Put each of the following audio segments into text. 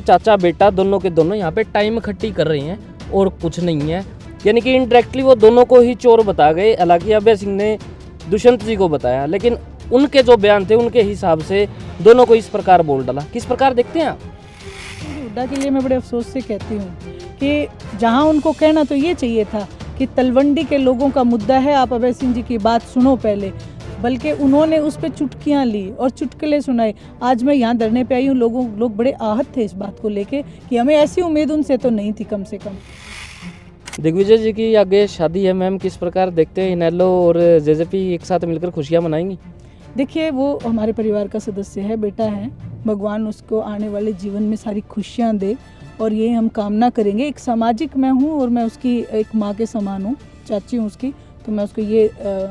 चाचा बेटा दोनों के दोनों यहाँ पे टाइम खट्टी कर रहे हैं और कुछ नहीं है। यानी कि इनडायरेक्टली वो दोनों को ही चोर बता गए। हालांकि अभय सिंह ने दुष्यंत जी को बताया, लेकिन उनके जो बयान थे उनके हिसाब से दोनों को इस प्रकार बोल डाला। किस प्रकार देखते हैं आप? हुड्डा के लिए मैं बड़े अफसोस से कहती हूँ कि जहाँ उनको कहना तो ये चाहिए था कि तलवंडी के लोगों का मुद्दा है, आप अभय सिंह जी की बात सुनो पहले, बल्कि उन्होंने उस पर चुटकियाँ ली और चुटकुले सुनाए। आज मैं यहाँ धरने पे आई हूँ, लोग बड़े आहत थे इस बात को लेके कि हमें ऐसी उम्मीद उनसे तो नहीं थी कम से कम। दिग्विजय जी की आगे शादी है मैम, किस प्रकार देखते हैं? इनेलो और जेजेपी एक साथ मिलकर खुशियाँ मनाएंगी? देखिए, वो हमारे परिवार का सदस्य है, बेटा है, भगवान उसको आने वाले जीवन में सारी खुशियाँ दे और ये हम कामना करेंगे। एक सामाजिक मैं हूँ और मैं उसकी एक माँ के समान हूँ, चाची हूँ उसकी, तो मैं उसको ये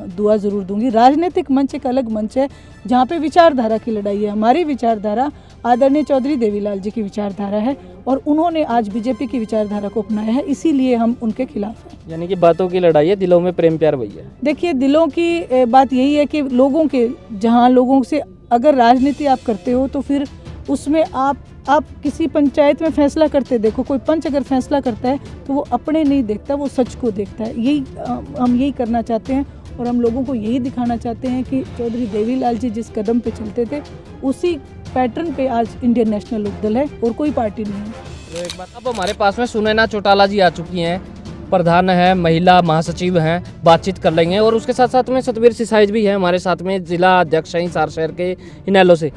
दुआ ज़रूर दूंगी। राजनीतिक मंच एक अलग मंच है जहाँ पे विचारधारा की लड़ाई है। हमारी विचारधारा आदरणीय चौधरी देवीलाल जी की विचारधारा है और उन्होंने आज बीजेपी की विचारधारा को अपनाया है, इसीलिए हम उनके खिलाफ हैं। यानी कि बातों की लड़ाई है, दिलों में प्रेम प्यार वही है। देखिए, दिलों की बात यही है कि लोगों के, जहाँ लोगों से अगर राजनीति आप करते हो तो फिर उसमें आप किसी पंचायत में फैसला करते देखो, कोई पंच अगर फैसला करता है तो वो अपने नहीं देखता, वो सच को देखता है। यही हम यही करना चाहते हैं और हम लोगों को यही दिखाना चाहते हैं कि चौधरी देवीलाल जी जिस कदम पे चलते थे उसी पैटर्न पे आज इंडियन नेशनल लोकदल है और कोई पार्टी नहीं है। तो एक बात, अब हमारे पास में सुनैना चौटाला जी आ चुकी हैं, प्रधान है, महिला महासचिव हैं, बातचीत कर लेंगे। और उसके साथ साथ में सतबीर सिसाई भी है हमारे साथ में, जिला अध्यक्ष हैं हिसार शहर के इनेलो से।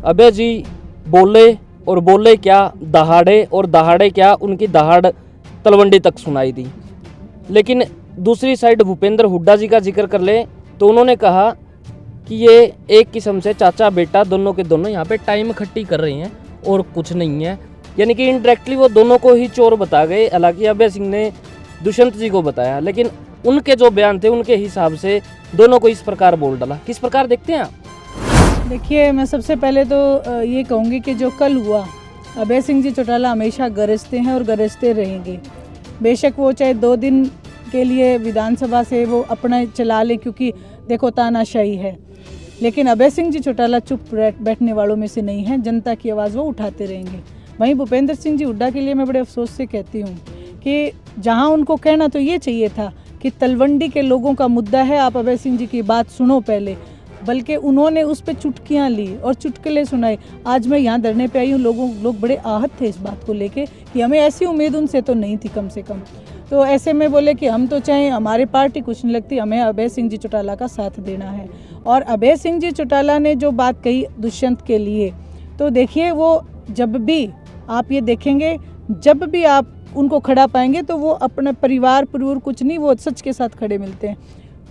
अभय जी बोले और बोले क्या दहाड़े, और दहाड़े क्या उनकी दहाड़ तलवंडी तक सुनाई दी। लेकिन दूसरी साइड भूपेंद्र हुड्डा जी का जिक्र कर ले तो उन्होंने कहा कि ये एक किस्म से चाचा बेटा दोनों के दोनों यहाँ पे टाइम खट्टी कर रहे हैं और कुछ नहीं है। यानी कि इनडायरेक्टली वो दोनों को ही चोर बता गए। हालांकि अभय सिंह ने दुष्यंत जी को बताया, लेकिन उनके जो बयान थे उनके हिसाब से दोनों को इस प्रकार बोल डाला। किस प्रकार देखते हैं आप? देखिए, मैं सबसे पहले तो ये कहूँगी कि जो कल हुआ, अभय सिंह जी चौटाला हमेशा गरजते हैं और गरजते रहेंगे। बेशक वो चाहे 2 दिन के लिए विधानसभा से वो अपना चला लें, क्योंकि देखो तानाशाही है, लेकिन अभय सिंह जी चौटाला चुप बैठने वालों में से नहीं है। जनता की आवाज़ वो उठाते रहेंगे। वहीं भूपेंद्र सिंह जी हुड्डा के लिए मैं बड़े अफसोस से कहती हूँ कि जहाँ उनको कहना तो ये चाहिए था कि तलवंडी के लोगों का मुद्दा है, आप अभय सिंह जी की बात सुनो पहले, बल्कि उन्होंने उस पर चुटकियाँ ली और चुटकुले सुनाए। आज मैं यहाँ धरने पे आई हूँ, लोग बड़े आहत थे इस बात को लेके कि हमें ऐसी उम्मीद उनसे तो नहीं थी कम से कम। तो ऐसे में बोले कि हम तो चाहे हमारी पार्टी कुछ नहीं लगती, हमें अभय सिंह जी चौटाला का साथ देना है। और अभय सिंह जी चौटाला ने जो बात कही दुष्यंत के लिए, तो देखिए, वो जब भी आप ये देखेंगे, जब भी आप उनको खड़ा पाएंगे तो वो अपना परिवार कुछ नहीं, वो सच के साथ खड़े मिलते हैं।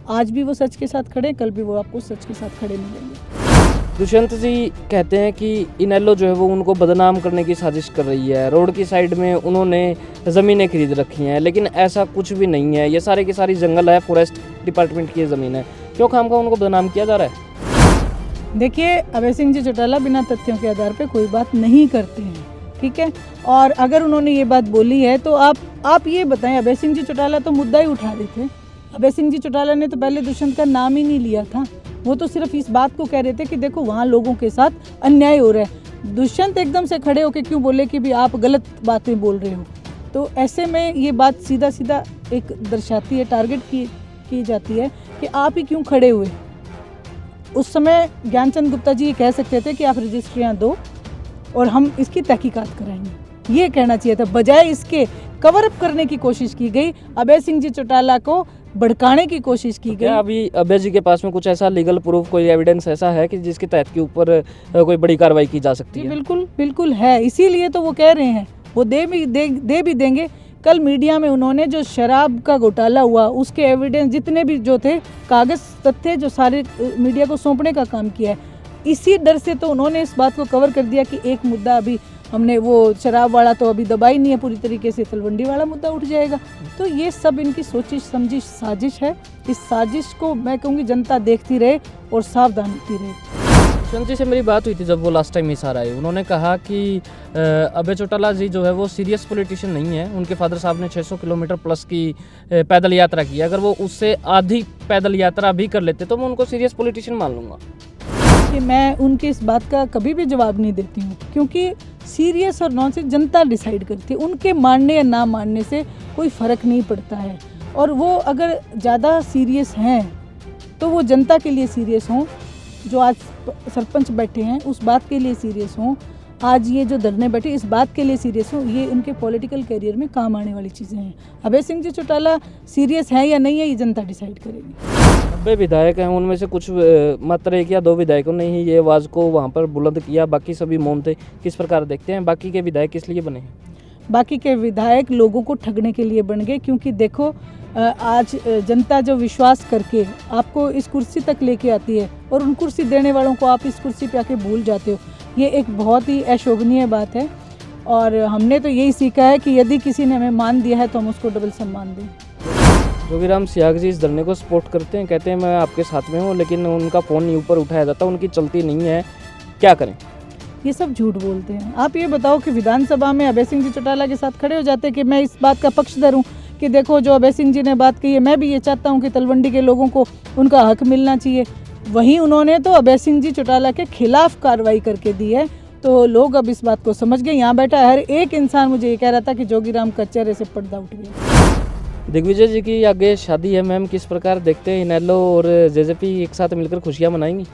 आज भी वो सच के साथ खड़े, कल भी वो आपको सच के साथ खड़े मिलेंगे। दुष्यंत जी कहते हैं कि इनेलो जो है वो उनको बदनाम करने की साजिश कर रही है। रोड की साइड में उन्होंने ज़मीनें खरीद रखी हैं, लेकिन ऐसा कुछ भी नहीं है। ये सारे की सारी जंगल है, फॉरेस्ट डिपार्टमेंट की ज़मीन है। क्यों खामखा उनको बदनाम किया जा रहा है? देखिए, अभय सिंह जी चौटाला बिना तथ्यों के आधार पे कोई बात नहीं करते हैं, ठीक है। और अगर उन्होंने ये बात बोली है तो आप ये बताएं, अभय सिंह जी चौटाला तो मुद्दा ही उठा रहे थे। अभय सिंह जी चौटाला ने तो पहले दुष्यंत का नाम ही नहीं लिया था। वो तो सिर्फ इस बात को कह रहे थे कि देखो वहाँ लोगों के साथ अन्याय हो रहा है। दुष्यंत एकदम से खड़े होकर क्यों बोले कि भी आप गलत बातें बोल रहे हो? तो ऐसे में ये बात सीधा सीधा एक दर्शाती है, टारगेट की जाती है कि आप ही क्यों खड़े हुए। उस समय ज्ञानचंद गुप्ता जी ये कह सकते थे कि आप रजिस्ट्रियाँ दो और हम इसकी तहकीकात कराएंगे, ये कहना चाहिए था। बजाय इसके कवर अप करने की कोशिश की गई, अभय सिंह जी चौटाला को भड़काने की कोशिश की गई। अभी अभय जी के पास में कुछ ऐसा लीगल प्रूफ, कोई एविडेंस ऐसा है कि जिसके तहत के ऊपर कोई बड़ी कार्रवाई की जा सकती है? बिल्कुल है, इसीलिए तो वो कह रहे हैं, वो दे भी देंगे। कल मीडिया में उन्होंने जो शराब का घोटाला हुआ उसके एविडेंस जितने भी जो थे, कागज तथ्य जो सारे मीडिया को सौंपने का काम किया है। इसी डर से तो उन्होंने इस बात को कवर कर दिया कि एक मुद्दा अभी हमने वो शराब वाला तो अभी दबाई नहीं है पूरी तरीके से, तलवंडी वाला मुद्दा उठ जाएगा। तो ये सब इनकी सोची समझी साजिश है। इस साजिश को मैं कहूँगी जनता देखती रहे और सावधान होती रहे। दुष्यंत जी से मेरी बात हुई थी जब वो लास्ट टाइम हिसार आए। उन्होंने कहा कि अभय चौटाला जी जो है वो सीरियस पॉलिटिशियन नहीं है। उनके फादर साहब ने 600 किलोमीटर प्लस की पैदल यात्रा की। अगर वो उससे आधी पैदल यात्रा भी कर लेते तो मैं उनको सीरियस पॉलिटिशियन मान लूँगा। कि मैं उनकी इस बात का कभी भी जवाब नहीं देती हूँ, क्योंकि सीरियस और नॉन सीरियस जनता डिसाइड करती है। उनके मानने या ना मानने से कोई फ़र्क नहीं पड़ता है। और वो अगर ज़्यादा सीरियस हैं तो वो जनता के लिए सीरियस हों, जो आज सरपंच बैठे हैं उस बात के लिए सीरियस हों, आज ये जो धरने बैठे इस बात के लिए सीरियस हों। ये उनके पॉलिटिकल करियर में काम आने वाली चीज़ें हैं। अभय सिंह जी चौटाला सीरियस हैं या नहीं है, ये जनता डिसाइड करेगी। 90 विधायक हैं, उनमें से कुछ मात्र 1 या 2 विधायकों ने ही ये आवाज़ को वहाँ पर बुलंद किया, बाकी सभी मौन थे। किस प्रकार देखते हैं बाकी के विधायक किस लिए बने हैं? बाकी के विधायक लोगों को ठगने के लिए बन गए, क्योंकि देखो आज जनता जो विश्वास करके आपको इस कुर्सी तक लेके आती है और उन कुर्सी देने वालों को आप इस कुर्सी पे आके भूल जाते हो, ये एक बहुत ही अशोभनीय बात है। और हमने तो यही सीखा है कि यदि किसी ने हमें मान दिया है तो हम उसको डबल सम्मान दें। जोगीराम सियाग जी इस धरने को सपोर्ट करते हैं, कहते हैं मैं आपके साथ में हूँ, लेकिन उनका फ़ोन नहीं ऊपर उठाया जाता, उनकी चलती नहीं है, क्या करें? ये सब झूठ बोलते हैं। आप ये बताओ कि विधानसभा में अभय सिंह जी चौटाला के साथ खड़े हो जाते कि मैं इस बात का पक्षधर हूँ कि देखो जो अभय सिंह जी ने बात की है, मैं भी ये चाहता हूँ कि तलवंडी के लोगों को उनका हक मिलना चाहिए। वहीं उन्होंने तो अभय सिंह जी चौटाला के खिलाफ कार्रवाई करके दी है। तो लोग अब इस बात को समझ गए। यहाँ बैठा हर एक इंसान मुझे ये कह रहा था कि जोगीराम का चेहरे से पर्दा उठ गया। दिग्विजय जी की आगे शादी है मैम, किस प्रकार देखते हैं? इनेलो और जेजेपी एक साथ मिलकर खुशियाँ मनाएंगी?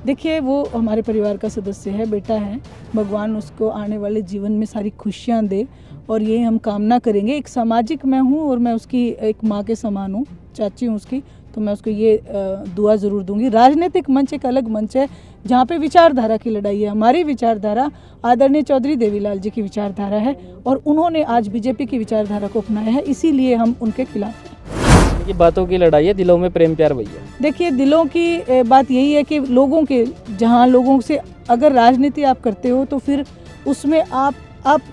देखिए, वो हमारे परिवार का सदस्य है, बेटा है। भगवान उसको आने वाले जीवन में सारी खुशियाँ दे और ये हम कामना करेंगे। एक सामाजिक मैं हूँ और मैं उसकी एक माँ के समान हूँ, चाची हूँ उसकी, तो मैं उसको ये दुआ ज़रूर दूंगी। राजनीतिक मंच एक अलग मंच है जहाँ पे विचारधारा की लड़ाई है। हमारी विचारधारा आदरणीय चौधरी देवीलाल जी की विचारधारा है और उन्होंने आज बीजेपी की विचारधारा को अपनाया है, इसीलिए हम उनके खिलाफ हैं। ये बातों की लड़ाई है, दिलों में प्रेम प्यार भैया। देखिए, दिलों की बात यही है कि लोगों के, जहाँ लोगों से अगर राजनीति आप करते हो तो फिर उसमें आप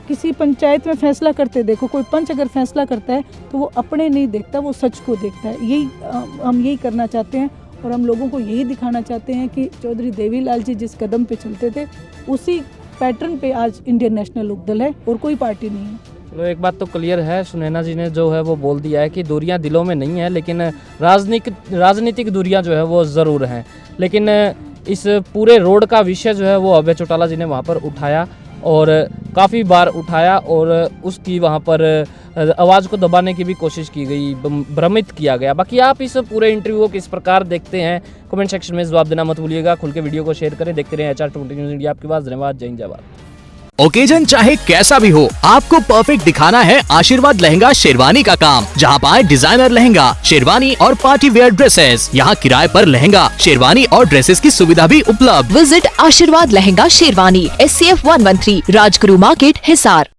किसी पंचायत में फैसला करते देखो, कोई पंच अगर फैसला करता है तो वो अपने नहीं देखता, वो सच को देखता है। यही हम यही करना चाहते हैं और हम लोगों को यही दिखाना चाहते हैं कि चौधरी देवीलाल जी जिस कदम पे चलते थे उसी पैटर्न पे आज इंडियन नेशनल लोकदल है और कोई पार्टी नहीं है। चलो, एक बात तो क्लियर है, सुनैना जी ने जो है वो बोल दिया है कि दूरियां दिलों में नहीं है, लेकिन राजनीतिक दूरियां जो है वो ज़रूर हैं। लेकिन इस पूरे रोड का विषय जो है वो अभय चौटाला जी ने वहाँ पर उठाया और काफ़ी बार उठाया और उसकी वहाँ पर आवाज़ को दबाने की भी कोशिश की गई, भ्रमित किया गया। बाकी आप इस पूरे इंटरव्यू को किस प्रकार देखते हैं, कमेंट सेक्शन में जवाब देना मत भूलिएगा। खुल के वीडियो को शेयर करें, देखते रहें HR20 न्यूज़ इंडिया। आपकी बात। धन्यवाद। जय हिंद, जय भारत। ओकेजन चाहे कैसा भी हो, आपको परफेक्ट दिखाना है आशीर्वाद लहंगा शेरवानी का काम, जहां पाए डिजाइनर लहंगा, शेरवानी और पार्टी वेयर ड्रेसेस। यहां किराए पर लहंगा, शेरवानी और ड्रेसेस की सुविधा भी उपलब्ध। विजिट आशीर्वाद लहंगा शेरवानी, SCF 113, राजगुरु मार्केट, हिसार।